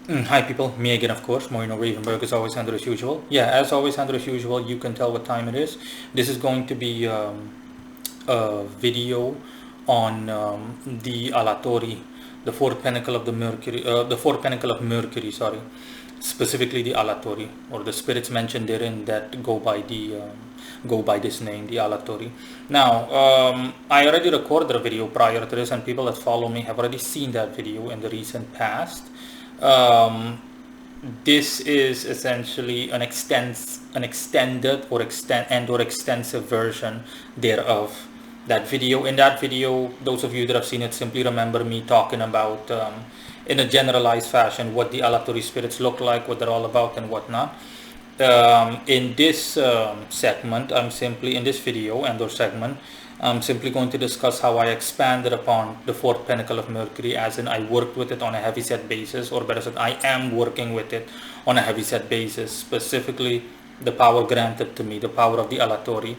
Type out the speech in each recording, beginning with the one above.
Hi people, me again of course, Moreno Ravenberg as always Andrew as usual. Yeah, as always Andrew as usual, you can tell what time it is. This is going to be a video on the Allatori, the fourth pinnacle of the Mercury, the fourth pinnacle of Mercury, sorry. Specifically the Allatori, or the spirits mentioned therein that go by this name, the Allatori. Now, I already recorded a video prior to this, and people that follow me have already seen that video in the recent past. This is essentially an extended or extensive version thereof that video. In that video, those of you that have seen it simply remember me talking about in a generalized fashion what the Allatori spirits look like, what they're all about, and whatnot. In this segment, in this video and or segment, I'm simply going to discuss how I expanded upon the fourth pinnacle of Mercury, as in I worked with it on a heavy set basis, or better said, I am working with it on a heavy set basis, specifically the power granted to me, the power of the Allatori.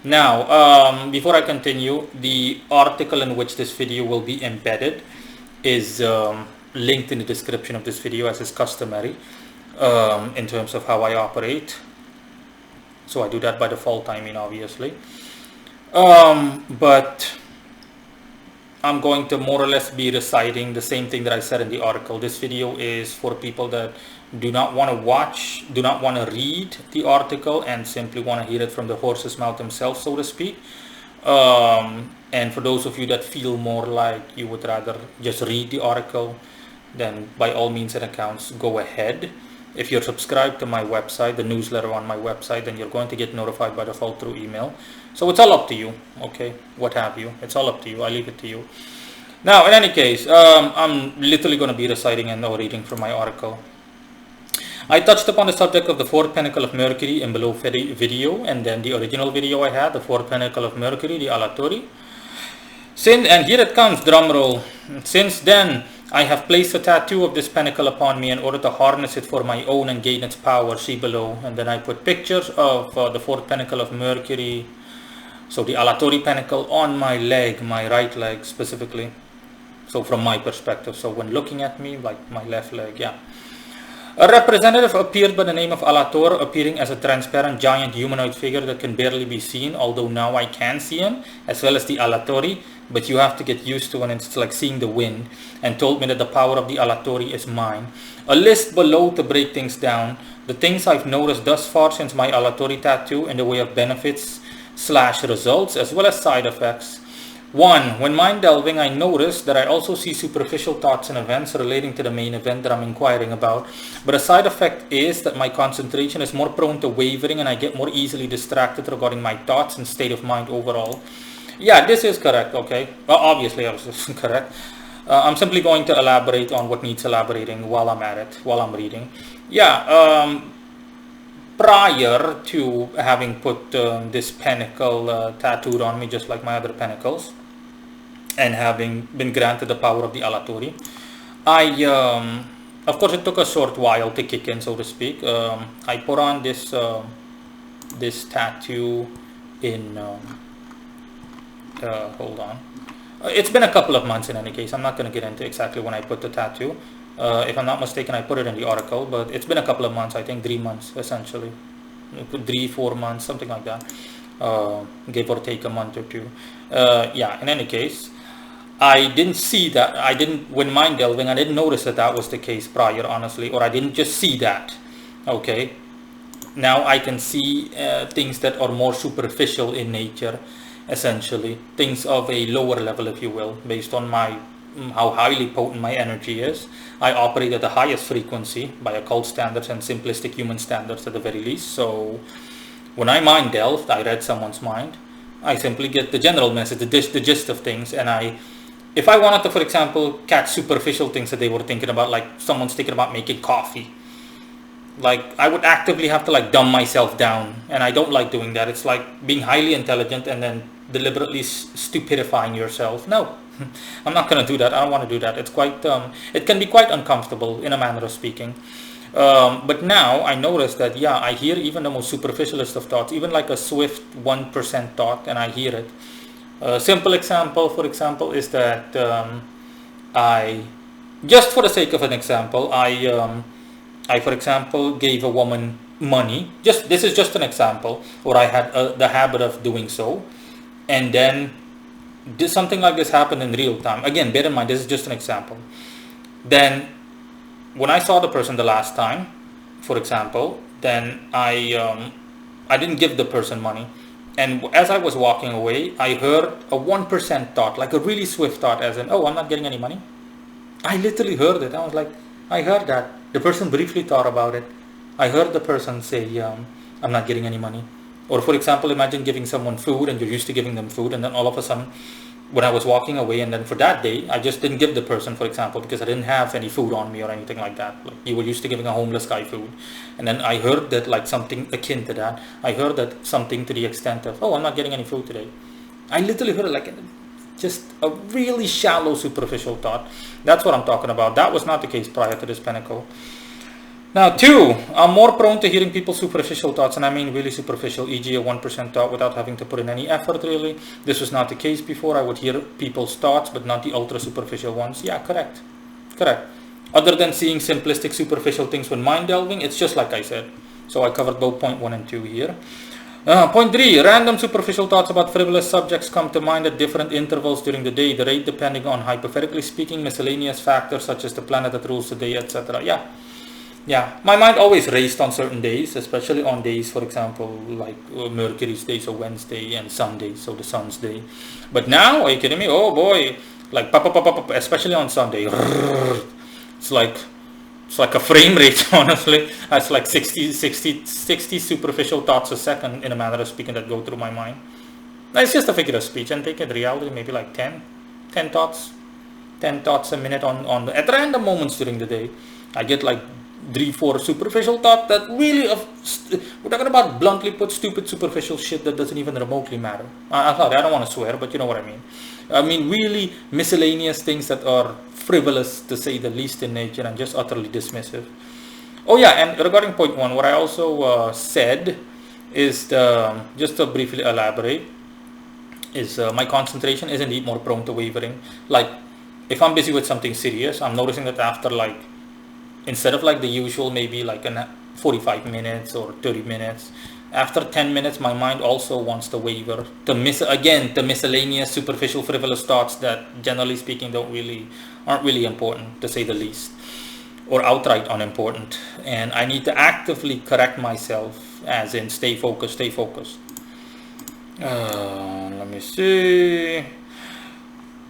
Now, before I continue, the article in which this video will be embedded is linked in the description of this video, as is customary in terms of how I operate. So I do that by default, obviously. But I'm going to more or less be reciting the same thing that I said in the article. This video is for people that do not want to read the article and simply want to hear it from the horse's mouth themselves, so to speak. And for those of you that feel more like you would rather just read the article, then by all means and accounts, go ahead. If you're subscribed to my website, the newsletter on my website, then you're going to get notified by default through email. So it's all up to you, okay? What have you. It's all up to you. I leave it to you. Now, in any case, I'm literally going to be reciting and or reading from my article. I touched upon the subject of the fourth pinnacle of Mercury in below video, and then the original video I had, the fourth pinnacle of Mercury, the Allatori. And here it comes, drum roll. Since then, I have placed a tattoo of this pinnacle upon me in order to harness it for my own and gain its power, see below. And then I put pictures of the fourth pinnacle of Mercury, so the Allatori pinnacle, on my leg, my right leg specifically. So from my perspective, so when looking at me, like my left leg, yeah. A representative appeared by the name of Allator, appearing as a transparent giant humanoid figure that can barely be seen, although now I can see him, as well as the Allatori, but you have to get used to it, and it's like seeing the wind, and told me that the power of the Allatori is mine. A list below to break things down, the things I've noticed thus far since my Allatori tattoo in the way of benefits / results, as well as side effects. 1. When mind delving, I noticed that I also see superficial thoughts and events relating to the main event that I'm inquiring about, but a side effect is that my concentration is more prone to wavering and I get more easily distracted regarding my thoughts and state of mind overall. Yeah, this is correct, okay? Well, obviously I was correct. I'm simply going to elaborate on what needs elaborating while I'm at it, while I'm reading. Yeah, prior to having put this pinnacle tattooed on me, just like my other pinnacles, and having been granted the power of the Allatori, of course it took a short while to kick in, so to speak. I put on this this tattoo in hold on, it's been a couple of months in any case. I'm not going to get into exactly when I put the tattoo. If I'm not mistaken, I put it in the article, but it's been a couple of months, I think 3 months essentially, 3-4 months, something like that, give or take a month or two. Yeah, in any case, I didn't see that, when mind delving, I didn't notice that that was the case prior, honestly, or I didn't just see that, okay? Now I can see things that are more superficial in nature, essentially, things of a lower level, if you will, based on how highly potent my energy is. I operate at the highest frequency by occult standards and simplistic human standards at the very least. So when I mind delved, I read someone's mind, I simply get the general message, the gist of things, and if I wanted to, for example, catch superficial things that they were thinking about, like someone's thinking about making coffee, like I would actively have to like dumb myself down, and I don't like doing that. It's like being highly intelligent and then deliberately stupidifying yourself. No, I'm not going to do that. I don't want to do that. It's quite it can be quite uncomfortable in a manner of speaking. But now I notice that, yeah, I hear even the most superficialist of thoughts, even like a swift 1% thought, and I hear it. A simple example, for example, is that I Just for the sake of an example, I for example gave a woman money. Just this is just an example, or I had the habit of doing so, and then something like this happened in real time. Again, bear in mind this is just an example. Then when I saw the person the last time, for example, then I didn't give the person money. And as I was walking away, I heard a 1% thought, like a really swift thought, as in, oh, I'm not getting any money. I literally heard it. I was like, I heard that. The person briefly thought about it. I heard the person say, I'm not getting any money. Or for example, imagine giving someone food and you're used to giving them food, and then all of a sudden, when I was walking away, and then for that day, I just didn't give the person, for example, because I didn't have any food on me or anything like that. Like you were used to giving a homeless guy food. And then I heard that, like something akin to that. I heard that something to the extent of, oh, I'm not getting any food today. I literally heard it like just a really shallow, superficial thought. That's what I'm talking about. That was not the case prior to this Pentacle. Now, 2, I'm more prone to hearing people's superficial thoughts, and I mean really superficial, e.g. a 1% thought without having to put in any effort, really. This was not the case before. I would hear people's thoughts, but not the ultra superficial ones. Yeah, correct. Correct. Other than seeing simplistic, superficial things when mind delving, it's just like I said. So I covered both point 1 and 2 here. Point 3, random superficial thoughts about frivolous subjects come to mind at different intervals during the day. The rate depending on, hypothetically speaking, miscellaneous factors such as the planet that rules the day, etc. Yeah, my mind always raced on certain days, especially on days, for example, like Mercury's day, so Wednesday, and Sunday, so the sun's day. But now, are you kidding me? Oh boy, like pop, pop, pop, pop, especially on Sunday. It's like a frame rate, honestly. It's like 60 superficial thoughts a second, in a manner of speaking, that go through my mind. It's just a figure of speech, and take it reality, maybe like 10 thoughts a minute at random moments during the day. I get like 3-4 superficial thought that really, we're talking about, bluntly put, stupid superficial shit that doesn't even remotely matter. I'm sorry, I don't want to swear, but you know what I mean. I mean really miscellaneous things that are frivolous, to say the least, in nature, and just utterly dismissive. Oh yeah, and regarding point 1, what I also said is, just to briefly elaborate, is my concentration is indeed more prone to wavering. Like if I'm busy with something serious, I'm noticing that after, like, instead of like the usual maybe like 45 minutes or 30 minutes, after 10 minutes my mind also wants to waver, to the miscellaneous, superficial, frivolous thoughts that generally speaking aren't really important, to say the least, or outright unimportant. And I need to actively correct myself, as in stay focused. Let me see.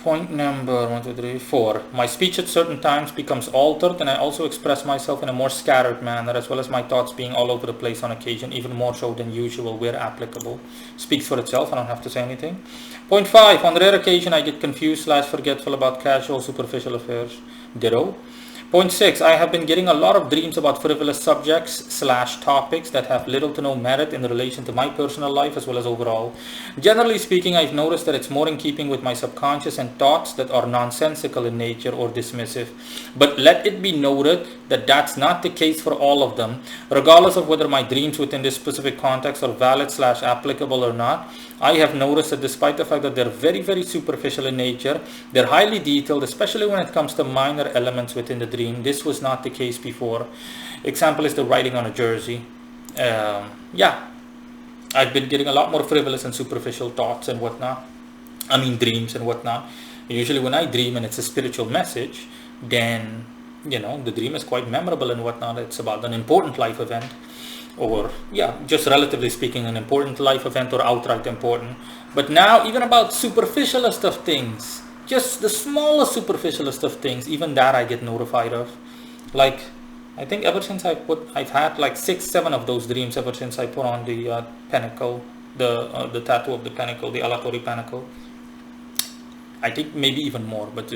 Point number 1, 2, 3, 4. My speech at certain times becomes altered, and I also express myself in a more scattered manner, as well as my thoughts being all over the place on occasion, even more so than usual where applicable. Speaks for itself, I don't have to say anything. Point 5. On rare occasion, I get confused / forgetful about casual, superficial affairs. Ditto. Point 6. I have been getting a lot of dreams about frivolous subjects / topics that have little to no merit in relation to my personal life as well as overall. Generally speaking, I've noticed that it's more in keeping with my subconscious and thoughts that are nonsensical in nature or dismissive. But let it be noted that that's not the case for all of them. Regardless of whether my dreams within this specific context are valid / applicable or not, I have noticed that despite the fact that they're very, very superficial in nature, they're highly detailed, especially when it comes to minor elements within the dream. This was not the case before. Example is the writing on a jersey. Yeah, I've been getting a lot more frivolous and superficial thoughts and whatnot. I mean dreams and whatnot. Usually when I dream and it's a spiritual message, then, the dream is quite memorable and whatnot. It's about an important life event. Or just relatively speaking, an important life event, or outright important. But now, even about superficialist of things, just the smallest superficialist of things, even that I get notified of. Like, I think ever since I've had like 6-7 of those dreams ever since I put on the Pentacle, the tattoo of the Pentacle, the Allatori Pentacle. I think maybe even more, but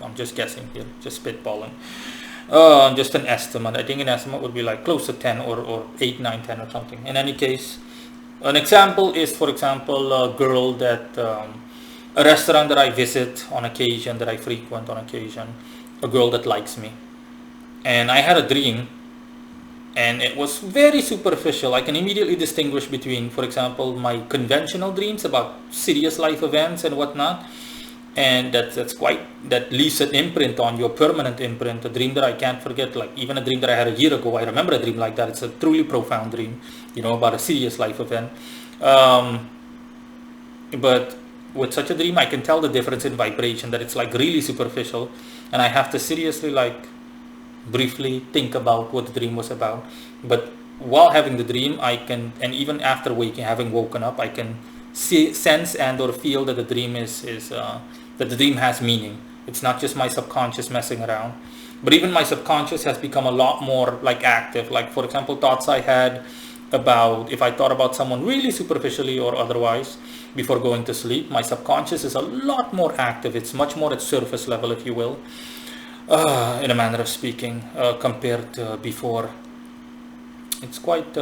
I'm just guessing here, just spitballing. Just an estimate. I think an estimate would be like close to 10 or 8, 9, 10 or something. In any case, an example is, for example, a girl that, a restaurant that I visit on occasion, that I frequent on occasion, a girl that likes me. And I had a dream, and it was very superficial. I can immediately distinguish between, for example, my conventional dreams about serious life events and whatnot, and that leaves an imprint on your permanent imprint, a dream that I can't forget. Like even a dream that I had a year ago, I remember a dream like that. It's a truly profound dream, about a serious life event. But with such a dream, I can tell the difference in vibration, that it's like really superficial, and I have to seriously like briefly think about what the dream was about. But while having the dream, I can, and even after waking, having woken up, I can see, sense, and or feel that the dream that the dream has meaning. It's not just my subconscious messing around, but even my subconscious has become a lot more like active. Like for example, thoughts I had about, if I thought about someone really superficially or otherwise before going to sleep, my subconscious is a lot more active. It's much more at surface level, if you will, in a manner of speaking, compared to before. It's quite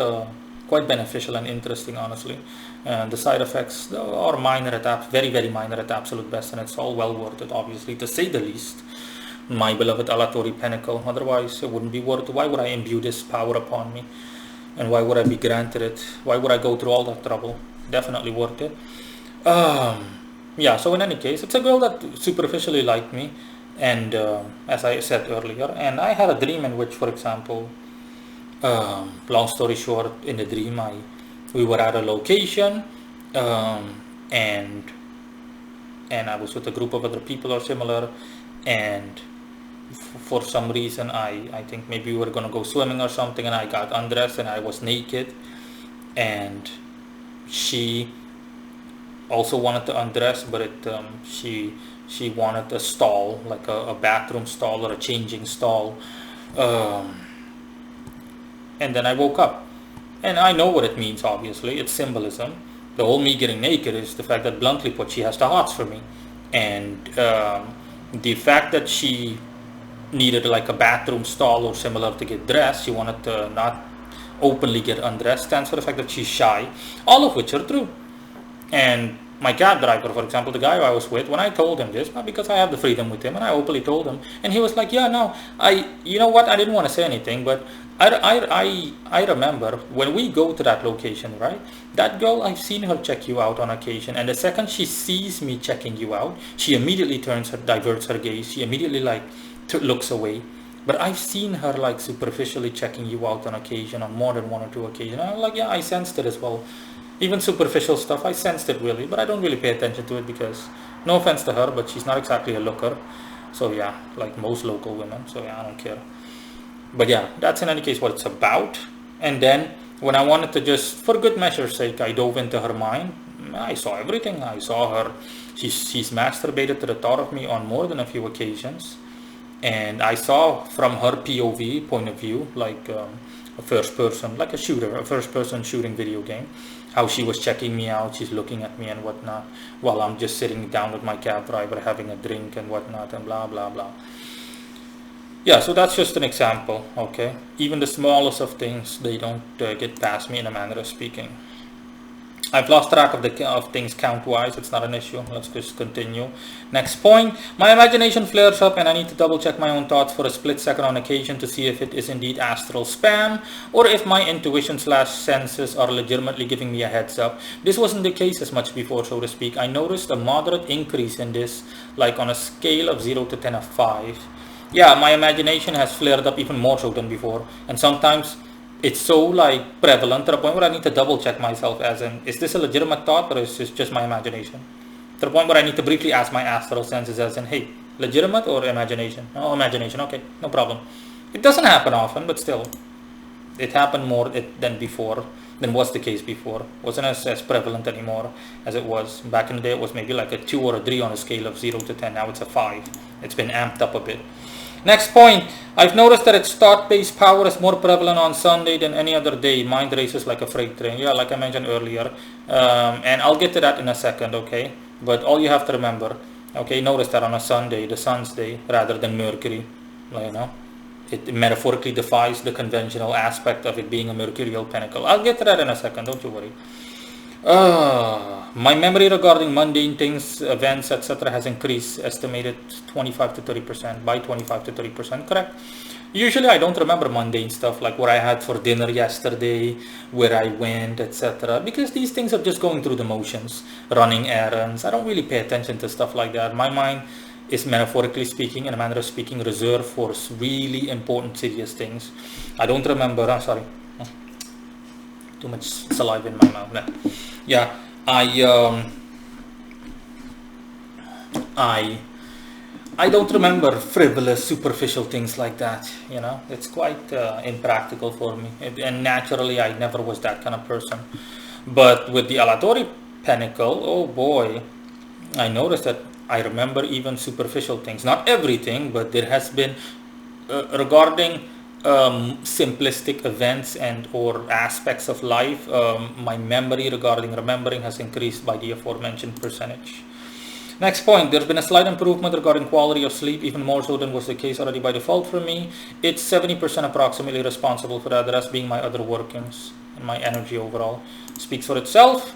beneficial and interesting, honestly. And the side effects are minor at very, very minor at absolute best, and it's all well worth it, obviously, to say the least. My beloved Allatori Pentacle. Otherwise, it wouldn't be worth it. Why would I imbue this power upon me? And why would I be granted it? Why would I go through all that trouble? Definitely worth it. Yeah, so in any case, it's a girl that superficially liked me, and as I said earlier, and I had a dream in which, for example, long story short, in the dream, we were at a location, and I was with a group of other people or similar, and for some reason, I think maybe we were gonna go swimming or something, and I got undressed and I was naked, and she also wanted to undress, but she wanted a stall, like a bathroom stall or a changing stall. And then I woke up, and I know what it means. Obviously, it's symbolism. The whole me getting naked is the fact that, bluntly put, she has the hots for me, and the fact that she needed like a bathroom stall or similar to get dressed, she wanted to not openly get undressed, stands for the fact that she's shy, all of which are true. And my cab driver, for example, the guy I was with, when I told him this, because I have the freedom with him, and I openly told him, and he was like, yeah, no, you know what, I didn't want to say anything, but I remember when we go to that location, right? That girl, I've seen her check you out on occasion, and the second she sees me checking you out, she immediately diverts her gaze, she immediately like looks away. But I've seen her like superficially checking you out on occasion, on more than one or two occasions. And I'm like, yeah, I sensed it as well. Even superficial stuff, I sensed it really, but I don't really pay attention to it because, no offense to her, but she's not exactly a looker. So yeah, like most local women. So yeah, I don't care. But yeah, that's in any case what it's about. And then when I wanted to just, for good measure's sake, I dove into her mind. I saw everything. I saw her. She's masturbated to the thought of me on more than a few occasions. And I saw from her POV, point of view, like a first person, like a shooter, a first person shooting video game, how she was checking me out, she's looking at me and whatnot, while I'm just sitting down with my cab driver having a drink and whatnot and blah blah blah. Yeah, so that's just an example, okay? Even the smallest of things, they don't get past me, in a manner of speaking. I've lost track of things count-wise. It's not an issue. Let's just continue. Next point. My imagination flares up and I need to double check my own thoughts for a split second on occasion to see if it is indeed astral spam or if my intuition / senses are legitimately giving me a heads up. This wasn't the case as much before, so to speak. I noticed a moderate increase in this, like on a scale of 0 to 10 of 5. Yeah, my imagination has flared up even more so than before. And sometimes it's so like prevalent to the point where I need to double check myself, as in, is this a legitimate thought or is this just my imagination? To the point where I need to briefly ask my astral senses, as in, hey, legitimate or imagination? Oh, imagination, okay, no problem. It doesn't happen often, but still, it happened more than before, than was the case before. Wasn't as prevalent anymore as it was. Back in the day, it was maybe like a 2 or a 3 on a scale of 0 to 10. Now it's a 5. It's been amped up a bit. Next point, I've noticed that its thought-based power is more prevalent on Sunday than any other day. Mind races like a freight train. Yeah, like I mentioned earlier. And I'll get to that in a second, okay? But all you have to remember, okay, notice that on a Sunday, the sun's day, rather than Mercury, you know, it metaphorically defies the conventional aspect of it being a mercurial pinnacle. I'll get to that in a second, don't you worry. My memory regarding mundane things, events, etc. has increased, estimated 25 to 30%, by 25 to 30%, correct? Usually I don't remember mundane stuff like what I had for dinner yesterday, where I went, etc. Because these things are just going through the motions, running errands. I don't really pay attention to stuff like that. My mind is, metaphorically speaking, in a manner of speaking, reserved for really important, serious things. I don't remember. I'm sorry, too much saliva in my mouth. Nah. Yeah, I I I don't remember frivolous, superficial things like that. You know, it's quite impractical for me. And naturally, I never was that kind of person. But with the Allatori Pentacle, oh boy, I noticed that I remember even superficial things. Not everything, but there has been regarding simplistic events and or aspects of life. My memory regarding remembering has increased by the aforementioned percentage. Next point, there's been a slight improvement regarding quality of sleep, even more so than was the case already by default for me. It's 70% approximately responsible for that, the rest being my other workings and my energy overall. Speaks for itself.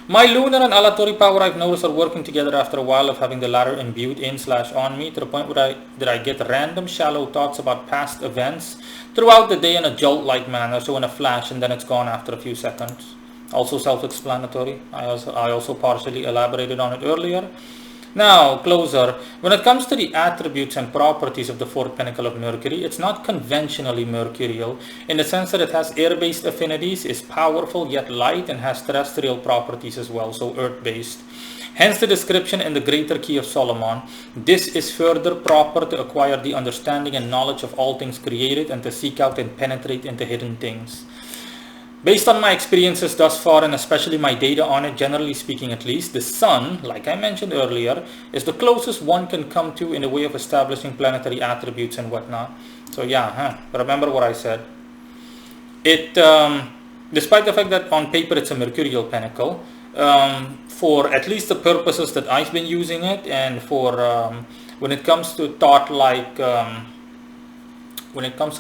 My lunar and Allatori power, I've noticed, are working together after a while of having the latter imbued in/on me, to the point where I get random shallow thoughts about past events throughout the day in a jolt-like manner, so in a flash, and then it's gone after a few seconds. Also self-explanatory. I also partially elaborated on it earlier. Now, closer. When it comes to the attributes and properties of the fourth pinnacle of Mercury, it's not conventionally mercurial in the sense that it has air-based affinities, is powerful yet light, and has terrestrial properties as well, so earth-based. Hence the description in the Greater Key of Solomon. This is further proper to acquire the understanding and knowledge of all things created, and to seek out and penetrate into hidden things. Based on my experiences thus far, and especially my data on it, generally speaking at least, the sun, like I mentioned earlier, is the closest one can come to in the way of establishing planetary attributes and whatnot. So yeah, remember what I said. It, despite the fact that on paper it's a mercurial pinnacle, for at least the purposes that I've been using it, and for when it comes to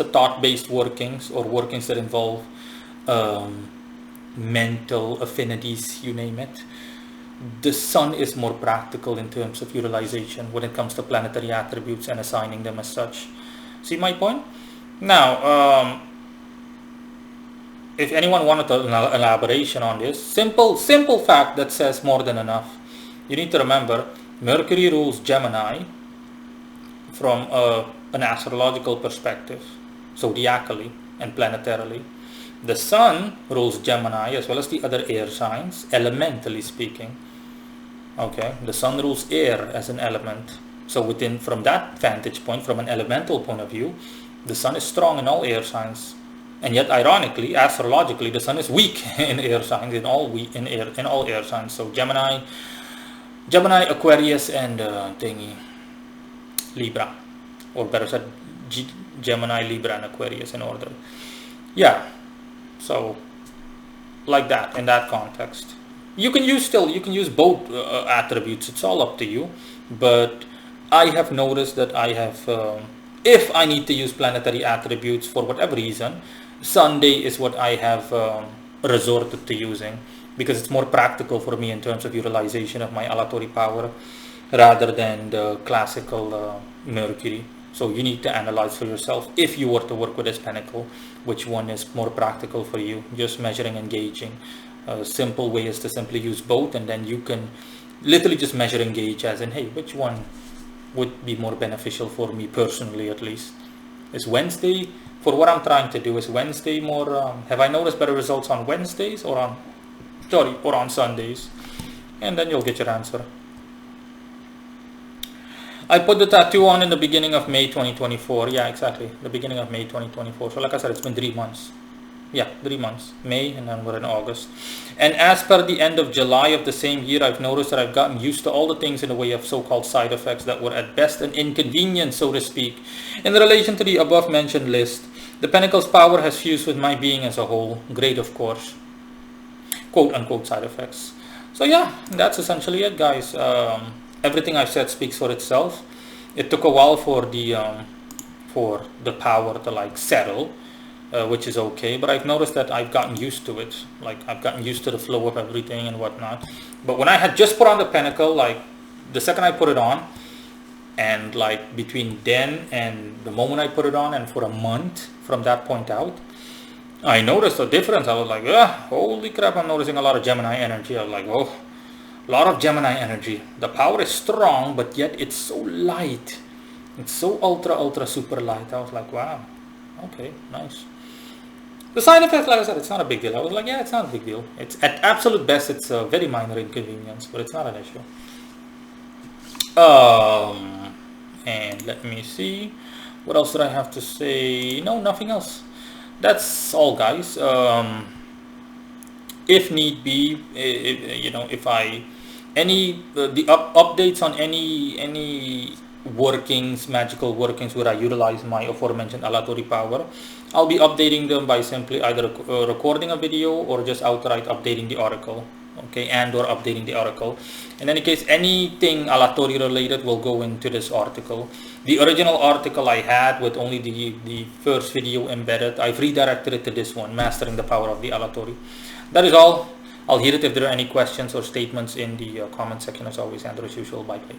thought-based workings, or workings that involve mental affinities, you name it, the sun is more practical in terms of utilization when it comes to planetary attributes and assigning them as such. See my point? Now, if anyone wanted an elaboration on this, simple fact that says more than enough. You need to remember, Mercury rules Gemini from an astrological perspective, zodiacally and planetarily. The sun rules Gemini as well as the other air signs, elementally speaking. Okay, the sun rules air as an element. So from that vantage point, from an elemental point of view, the sun is strong in all air signs. And yet, ironically, astrologically, the sun is weak in air signs, in all air signs. So Gemini, Aquarius, and Libra, or better said, Gemini, Libra, and Aquarius in order. Yeah. So, like that, in that context, you can use both attributes. It's all up to you. But I have noticed that I have, if I need to use planetary attributes for whatever reason, Sunday is what I have resorted to using, because it's more practical for me in terms of utilization of my Allatori power rather than the classical Mercury. So you need to analyze for yourself, if you were to work with this pinnacle, which one is more practical for you. Just measuring and gauging. A simple way is to simply use both, and then you can literally just measure and gauge as in, hey, which one would be more beneficial for me personally, at least. Is Wednesday, for what I'm trying to do, is Wednesday more, have I noticed better results on Wednesdays or on Sundays? And then you'll get your answer. I put the tattoo on in the beginning of May 2024. Yeah, exactly. The beginning of May 2024. So like I said, it's been 3 months. Yeah, 3 months. May, and then we're in August. And as per the end of July of the same year, I've noticed that I've gotten used to all the things in the way of so-called side effects that were at best an inconvenience, so to speak. In relation to the above mentioned list, the Pentacle's power has fused with my being as a whole. Great, of course. Quote-unquote side effects. So yeah, that's essentially it, guys. Everything I've said speaks for itself. It took a while for the power to like settle, which is okay. But I've noticed that I've gotten used to it. Like I've gotten used to the flow of everything and whatnot. But when I had just put on the Pentacle, like the second I put it on, And like between then and the moment I put it on, and for a month from that point out, I noticed a difference. I was like, holy crap, I'm noticing a lot of Gemini energy. I was like, oh, a lot of Gemini energy. The power is strong, but yet it's so light. It's so ultra super light. I was like, wow, okay, nice. The side effects, like I said, it's not a big deal. I was like, yeah, it's not a big deal. It's at absolute best, it's a very minor inconvenience, but it's not an issue. And let me see, what else did I have to say? No, nothing else. That's all, guys. If need be, if I the updates on any workings, magical workings where I utilize my aforementioned Allatori power, I'll be updating them by simply either recording a video or just outright updating the article. Okay, and or updating the article. In any case, anything Allatori related will go into this article. The original article I had with only the first video embedded, I've redirected it to this one, Mastering the Power of the Allatori. That is all. I'll hear it if there are any questions or statements in the comment section. As always, and as usual, bye bye.